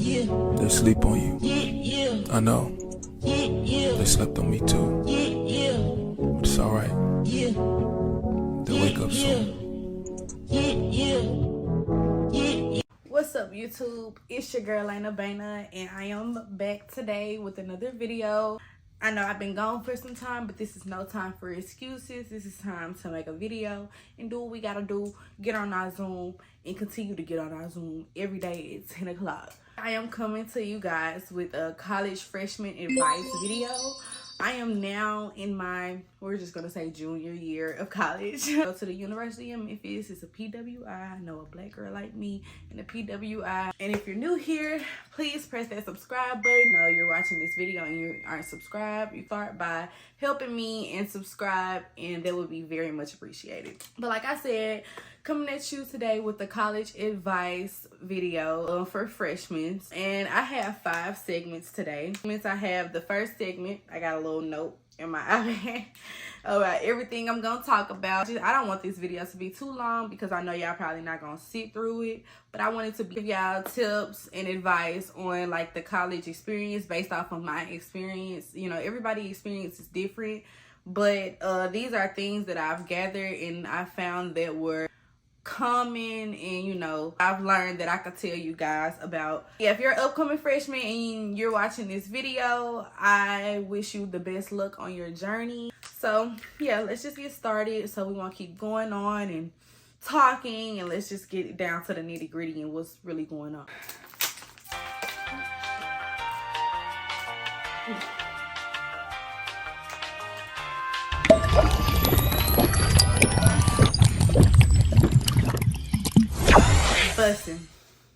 They sleep on you. I know. They slept on me too. But it's alright. They'll wake up soon. What's up, YouTube? It's your girl Lena Bana, and I am back today with another video. I know I've been gone for some time, but this is no time for excuses. This is time to make a video and do what we gotta do. Get on our Zoom and continue to get on our Zoom every day at 10 o'clock. I am coming to you guys with a college freshman advice video. I am now in my, we're just gonna say junior year of college. I go to the University of Memphis. It's a PWI. I know a black girl like me in the PWI. And if you're new here, please press that subscribe button. No, you're watching this video and you aren't subscribed. You start by helping me and subscribe, and that would be very much appreciated. But like I said, coming at you today with the college advice video for freshmen. And I have 5 segments today. I have the first segment. I got a little note in my iPad about everything I'm gonna talk about. I don't want this video to be too long because I know y'all probably not gonna sit through it, but I wanted to give y'all tips and advice on like the college experience based off of my experience. You know, everybody's experience is different, but these are things that I've gathered and I found that were common, and you know, I've learned that I could tell you guys about. Yeah, if you're an upcoming freshman and you're watching this video, I wish you the best luck on your journey. So yeah, let's just get started so we won't keep going on and talking, and let's just get down to the nitty-gritty and what's really going on.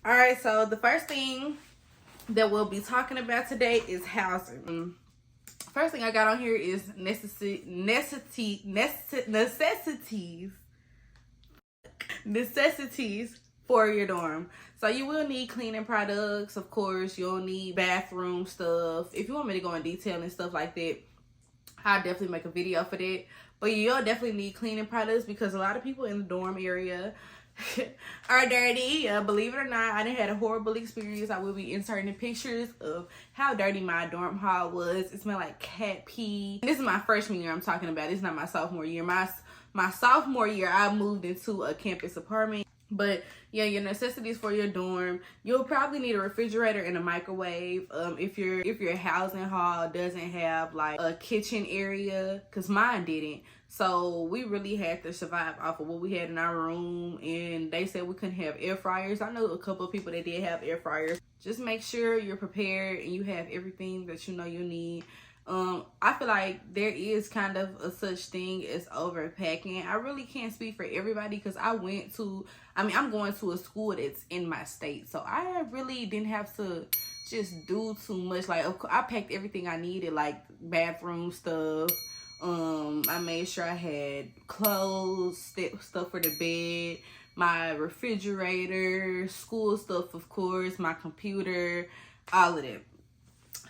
All right, so the first thing that we'll be talking about today is housing. First thing I got on here is necessities for your dorm. So you will need cleaning products, of course. You'll need bathroom stuff. If you want me to go in detail and stuff like that, I'll definitely make a video for that. But you'll definitely need cleaning products because a lot of people in the dorm area are dirty. Believe it or not, I done had a horrible experience. I will be inserting pictures of how dirty my dorm hall was. It smelled like cat pee. This is my freshman year I'm talking about. It's not my sophomore year. My sophomore year, I moved into a campus apartment. But yeah, your necessities for your dorm, you'll probably need a refrigerator and a microwave. If your housing hall doesn't have like a kitchen area, because mine didn't. So we really had to survive off of what we had in our room, and they said we couldn't have air fryers. I know a couple of people that did have air fryers. Just make sure you're prepared and you have everything that you know you need. I feel like there is kind of a such thing as overpacking. I really can't speak for everybody because I'm going to a school that's in my state, so I really didn't have to just do too much. Like, of course, I packed everything I needed, like bathroom stuff. I made sure I had clothes, stuff for the bed, my refrigerator, school stuff, of course, my computer, all of that.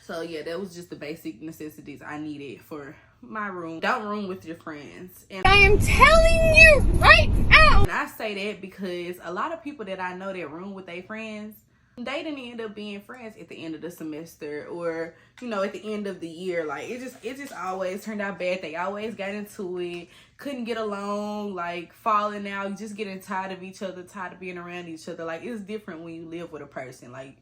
So yeah, that was just the basic necessities I needed for my room. Don't room with your friends. And I am telling you right now. And I say that because a lot of people that I know that room with their friends, they didn't end up being friends at the end of the semester, or you know, at the end of the year. Like it just always turned out bad. They always got into it, couldn't get along, like falling out, just getting tired of each other, tired of being around each other. Like it's different when you live with a person. Like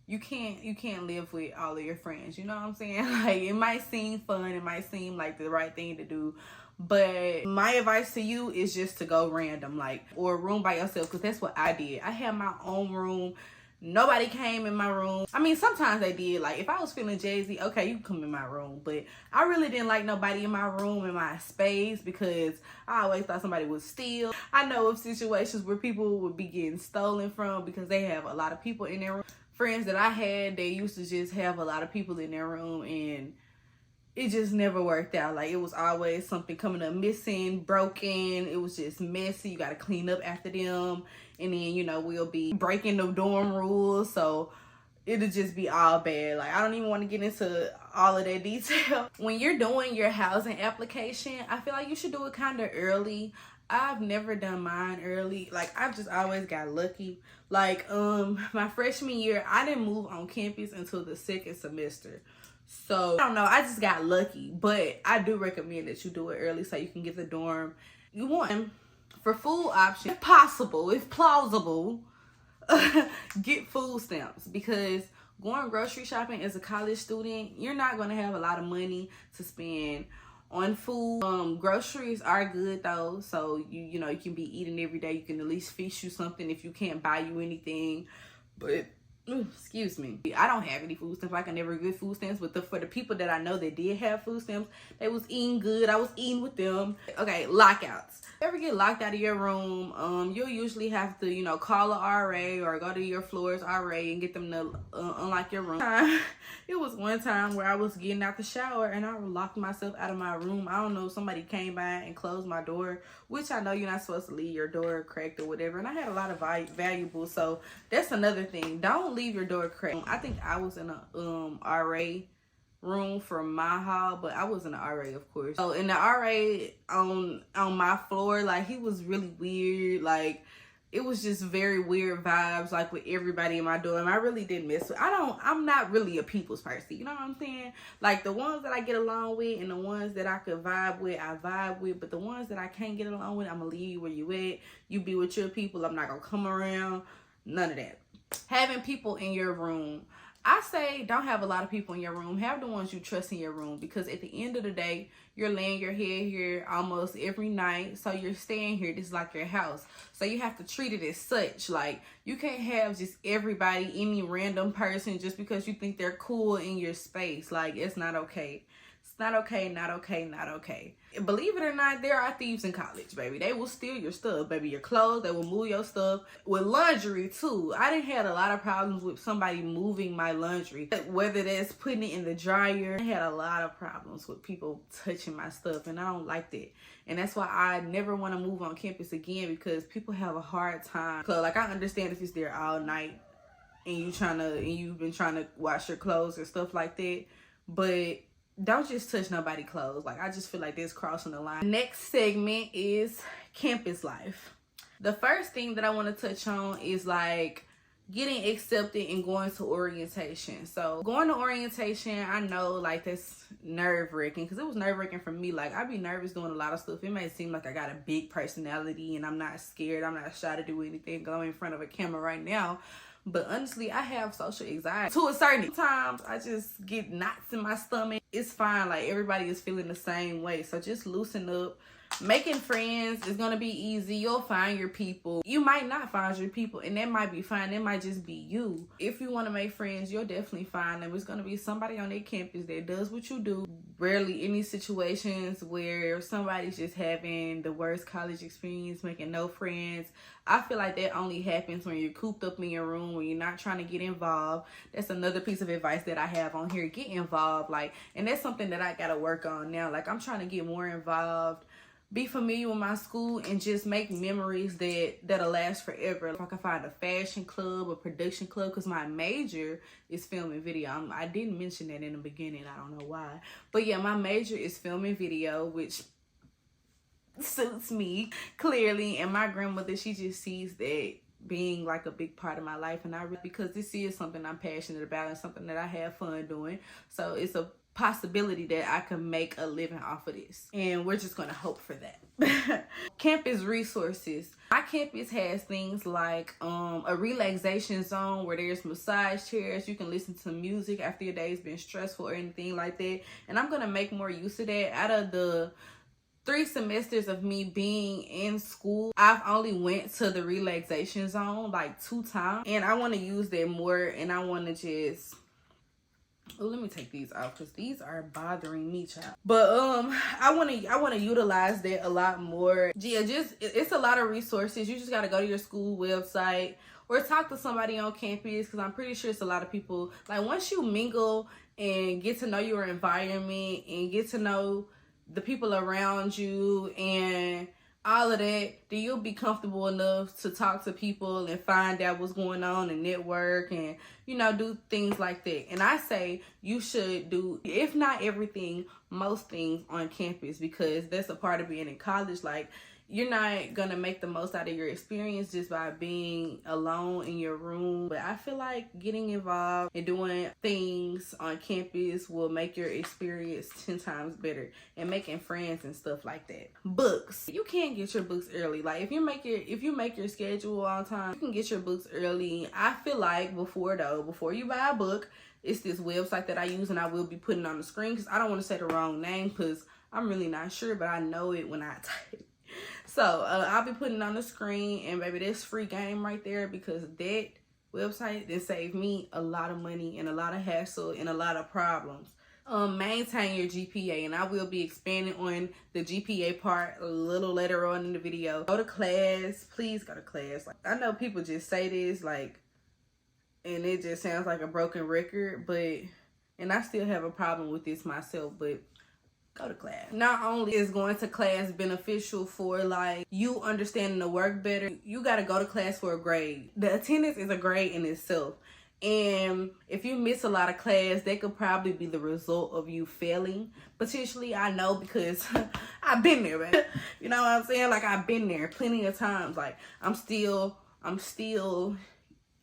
you can't live with all of your friends, you know what I'm saying? Like it might seem fun, it might seem like the right thing to do, but my advice to you is just to go random, like, or room by yourself, because that's what I did. I had my own room. Nobody came in my room. I mean, sometimes they did. Like, if I was feeling jazzy, okay, you can come in my room. But I really didn't like nobody in my room, in my space, because I always thought somebody would steal. I know of situations where people would be getting stolen from because they have a lot of people in their room. Friends that I had, they used to just have a lot of people in their room, and it just never worked out. Like, it was always something coming up missing, broken. It was just messy. You got to clean up after them. And then, you know, we'll be breaking the dorm rules. So it'll just be all bad. Like, I don't even want to get into all of that detail. When you're doing your housing application, I feel like you should do it kind of early. I've never done mine early. Like, I've just always got lucky. Like, my freshman year, I didn't move on campus until the second semester. So, I don't know. I just got lucky. But I do recommend that you do it early so you can get the dorm you want. For food options, if possible, if plausible, get food stamps. Because going grocery shopping as a college student, you're not going to have a lot of money to spend on food. Groceries are good though, so you know you can be eating every day. You can at least feast you something if you can't buy you anything. But excuse me, I don't have any food stamps. I can never get food stamps, but for the people that I know that did have food stamps, they was eating good. I was eating with them. Okay, lockouts. If you ever get locked out of your room, you'll usually have to, you know, call a RA or go to your floor's RA and get them to unlock your room. It was one time where I was getting out the shower and I locked myself out of my room. I don't know, somebody came by and closed my door, which I know you're not supposed to leave your door cracked or whatever. And I had a lot of valuables, so that's another thing. Don't leave your door cracked. I think I was in a RA room for my hall, but I was in the RA, of course. So in the RA on my floor, like, he was really weird. Like, it was just very weird vibes, like, with everybody in my dorm. I really didn't mess with. I'm not really a people's person, you know what I'm saying? Like, the ones that I get along with and the ones that I could vibe with, I vibe with. But the ones that I can't get along with, I'm gonna leave you where you at. You be with your people. I'm not gonna come around. None of that. Having people in your room, I say don't have a lot of people in your room. Have the ones you trust in your room, because at the end of the day, you're laying your head here almost every night. So you're staying here. This is like your house. So you have to treat it as such. Like, you can't have just everybody, any random person, just because you think they're cool in your space. Like, it's not okay. It's not okay, not okay, not okay. Believe it or not, there are thieves in college, baby. They will steal your stuff, baby. Your clothes, they will move your stuff. With laundry, too. I done had a lot of problems with somebody moving my laundry. Whether that's putting it in the dryer. I had a lot of problems with people touching my stuff, and I don't like that. And that's why I never want to move on campus again, because people have a hard time. So, like, I understand if it's there all night and you've been trying to wash your clothes or stuff like that, but don't just touch nobody's clothes. Like, I just feel like this crossing the line. Next segment is campus life. The first thing that I want to touch on is, like, getting accepted and going to orientation. So going to orientation, I know, like, that's nerve-wracking, because it was nerve-wracking for me. Like, I be nervous doing a lot of stuff. It may seem like I got a big personality and I'm not scared. I'm not shy to do anything, go in front of a camera right now. But honestly, I have social anxiety to a certain times. I just get knots in my stomach. It's fine. Like, everybody is feeling the same way. So just loosen up. Making friends is going to be easy. You'll find your people. You might not find your people, and that might be fine. It might just be you. If you want to make friends, you'll definitely find them. It's going to be somebody on their campus that does what you do. Rarely any situations where somebody's just having the worst college experience, making no friends. I feel like that only happens when you're cooped up in your room, when you're not trying to get involved. That's another piece of advice that I have on here. Get involved. Like, and that's something that I got to work on now. Like, I'm trying to get more involved, be familiar with my school, and just make memories that'll last forever. If I can find a fashion club, a production club, because my major is film and video. I didn't mention that in the beginning. I don't know why. But yeah, my major is film and video, which suits me clearly. And my grandmother, she just sees that being like a big part of my life, and because this is something I'm passionate about and something that I have fun doing. So it's a possibility that I can make a living off of this, and we're just gonna hope for that. Campus resources. My campus has things like a relaxation zone where there's massage chairs. You can listen to music after your day's been stressful or anything like that, and I'm gonna make more use of that. Out of the 3 semesters of me being in school, I've only went to the relaxation zone like 2 times, and I want to use that more. And I want to just, oh, let me take these off because these are bothering me, child. But I want to utilize that a lot more. Yeah, it's a lot of resources. You just got to go to your school website or talk to somebody on campus, because I'm pretty sure it's a lot of people. Like, once you mingle and get to know your environment and get to know the people around you and all of that, then you'll be comfortable enough to talk to people and find out what's going on and network and, you know, do things like that. And I say you should do, if not everything, most things on campus, because that's a part of being in college. Like, you're not gonna make the most out of your experience just by being alone in your room. But I feel like getting involved and doing things on campus will make your experience 10 times better, and making friends and stuff like that. Books, you can get your books early. Like if you make your schedule on time, you can get your books early. I feel like before you buy a book, it's this website that I use, and I will be putting on the screen because I don't want to say the wrong name because I'm really not sure, but I know it when I type. So I'll be putting on the screen, and baby, that's free game right there, because that website that saved me a lot of money and a lot of hassle and a lot of problems. Maintain your GPA, and I will be expanding on the GPA part a little later on in the video. Go to class, please go to class. Like, I know people just say this like, and it just sounds like a broken record, and I still have a problem with this myself, but go to class. Not only is going to class beneficial for like you understanding the work better, you got to go to class for a grade. The attendance is a grade in itself. And if you miss a lot of class, that could probably be the result of you failing. Potentially, I know, because I've been there, man. You know what I'm saying? Like, I've been there plenty of times. Like, I'm still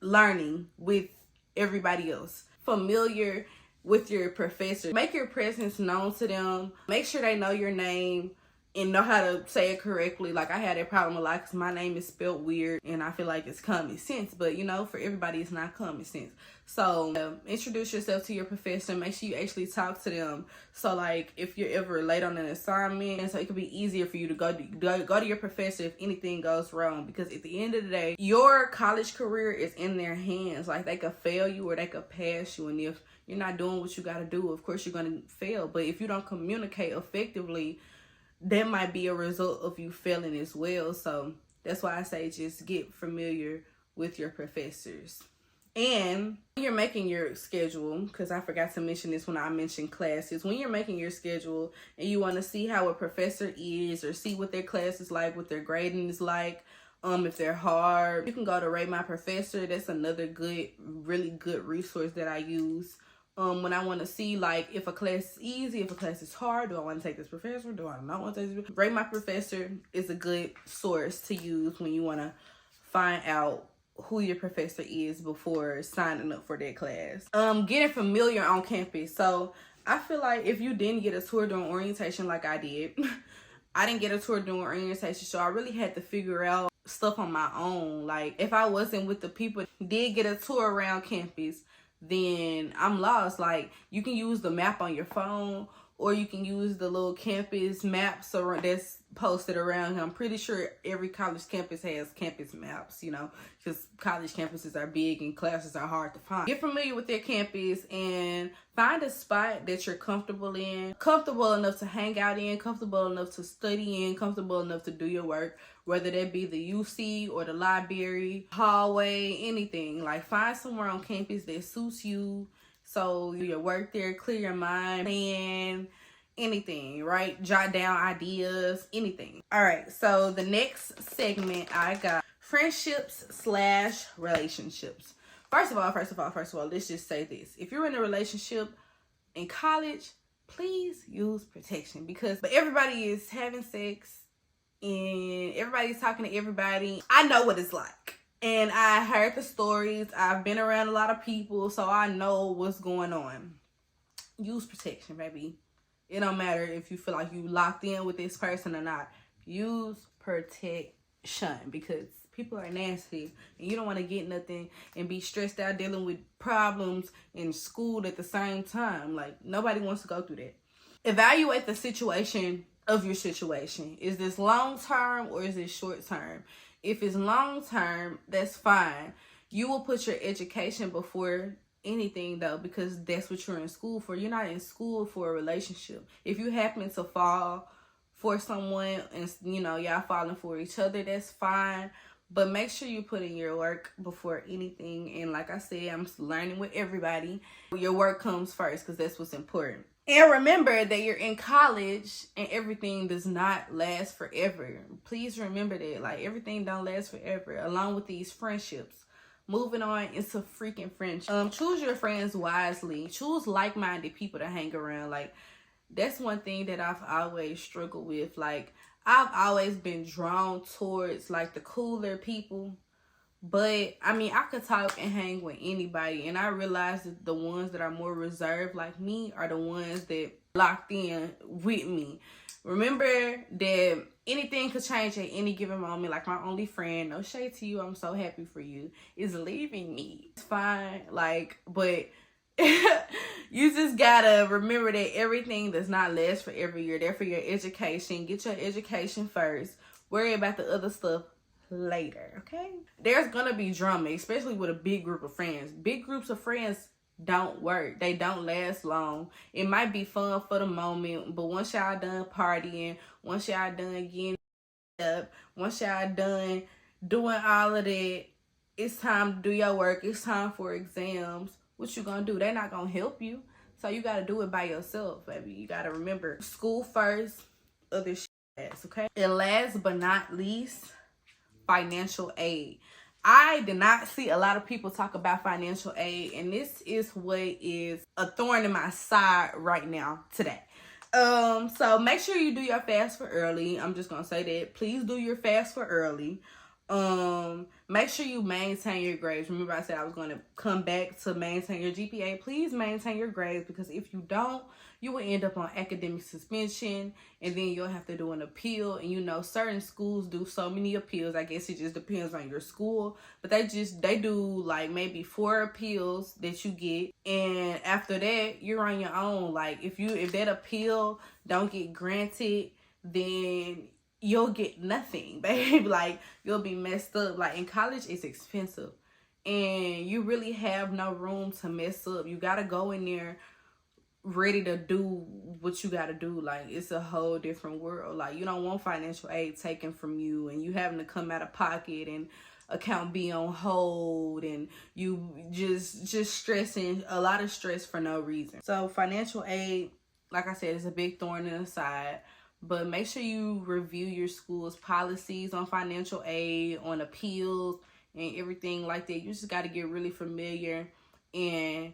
learning with everybody else. Familiar with your professor. Make your presence known to them. Make sure they know your name and know how to say it correctly. Like, I had that problem a lot because my name is spelled weird, and I feel like it's common sense, but you know, for everybody it's not common sense. So introduce yourself to your professor. Make sure you actually talk to them. So like, if you're ever late on an assignment, and so it could be easier for you to go to your professor if anything goes wrong, because at the end of the day, your college career is in their hands. Like, they could fail you or they could pass you, and if you're not doing what you got to do, of course you're going to fail. But if you don't communicate effectively, that might be a result of you failing as well. So that's why I say just get familiar with your professors. And when you're making your schedule, because I forgot to mention this when I mentioned classes, when you're making your schedule and you want to see how a professor is, or see what their class is like, what their grading is like, if they're hard, you can go to Rate My Professor. That's another really good resource that I use. When I want to see, like, if a class is easy, if a class is hard, do I want to take this professor? Do I not want to take this professor? Rate My Professor is a good source to use when you want to find out who your professor is before signing up for that class. Getting familiar on campus. So I feel like if you didn't get a tour during orientation like I did, I didn't get a tour during orientation, so I really had to figure out stuff on my own. Like, if I wasn't with the people who did get a tour around campus, then I'm lost. Like, you can use the map on your phone, or you can use the little campus maps that's posted around. I'm pretty sure every college campus has campus maps, you know, because college campuses are big and classes are hard to find. Get familiar with their campus and find a spot that you're comfortable in, comfortable enough to hang out in, comfortable enough to study in, comfortable enough to do your work, whether that be the UC or the library, hallway, anything. Like, find somewhere on campus that suits you, so you work there, clear your mind, plan anything, right? Jot down ideas, anything. All right, so the next segment I got friendships/relationships. First of all, let's just say this. If you're in a relationship in college, please use protection, because everybody is having sex and everybody's talking to everybody. I know what it's like. And I heard the stories. I've been around a lot of people, so I know what's going on. Use protection, baby. It don't matter if you feel like you locked in with this person or not. Use protection, because people are nasty, and you don't want to get nothing and be stressed out dealing with problems in school at the same time. Like, nobody wants to go through that. Evaluate the situation of your situation. Is this long term or is this short term? If it's long term, that's fine. You will put your education before anything, though, because that's what you're in school for. You're not in school for a relationship. If you happen to fall for someone and, you know, y'all falling for each other, that's fine. But make sure you put in your work before anything. And like I said, I'm learning with everybody. Your work comes first, because that's what's important. And remember that you're in college and everything does not last forever. Please remember that. Like, everything don't last forever, along with these friendships. Moving on into freaking friendship. Choose your friends wisely. Choose like-minded people to hang around. Like, that's one thing that I've always struggled with. Like, I've always been drawn towards like the cooler people. But I mean, I could talk and hang with anybody, and I realize that the ones that are more reserved like me are the ones that locked in with me. Remember that anything could change at any given moment. Like my only friend, no shade to you, I'm so happy for you, is leaving me. It's fine, like, but you just gotta remember that everything does not last forever. You're there for your education. Get your education first. Worry about the other stuff later, okay? There's gonna be drama, especially with a big group of friends. Big groups of friends don't work. They don't last long. It might be fun for the moment, but once y'all done partying, once y'all done getting up, once y'all done doing all of that, it's time to do your work. It's time for exams. What you gonna do? They're not gonna help you. So you gotta do it by yourself, baby. You gotta remember, school first, other shit, okay? And last but not least, financial aid. I did not see a lot of people talk about financial aid, and this is what is a thorn in my side right now today. So make sure you do your fast for early. I'm just gonna say that. Please do your fast for early. Make sure you maintain your grades. Remember I said I was going to come back to maintain your GPA. Please maintain your grades, because if you don't, you will end up on academic suspension, and then you'll have to do an appeal. And you know, certain schools do so many appeals. I guess it just depends on your school, but they do like maybe 4 appeals that you get, and after that you're on your own. Like if that appeal don't get granted, then you'll get nothing, babe. Like, you'll be messed up. Like, in college, it's expensive, and you really have no room to mess up. You gotta go in there ready to do what you gotta do. Like, it's a whole different world. Like, you don't want financial aid taken from you, and you having to come out of pocket, and account be on hold, and you just stressing, a lot of stress for no reason. So financial aid, like I said, is a big thorn in the side. But make sure you review your school's policies on financial aid, on appeals, and everything like that. You just got to get really familiar and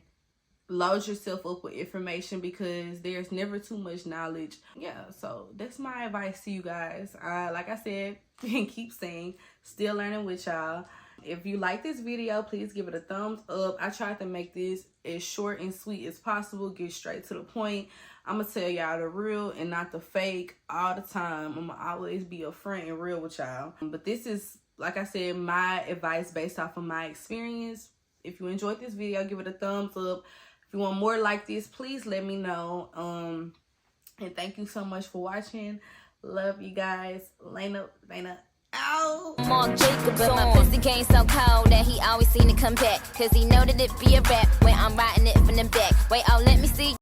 load yourself up with information, because there's never too much knowledge. Yeah, so that's my advice to you guys. Like I said, and keep saying, still learning with y'all. If you like this video, please give it a thumbs up. I tried to make this as short and sweet as possible, get straight to the point. I'm going to tell y'all the real and not the fake all the time. I'm going to always be upfront and real with y'all. But this is, like I said, my advice based off of my experience. If you enjoyed this video, give it a thumbs up. If you want more like this, please let me know. And thank you so much for watching. Love you guys. Lena, ow. Mark Jacob, but my pussy game so cold that he always seem to come back. Cause he know that it be a rap when I'm riding it from the back. Wait, oh, let me see.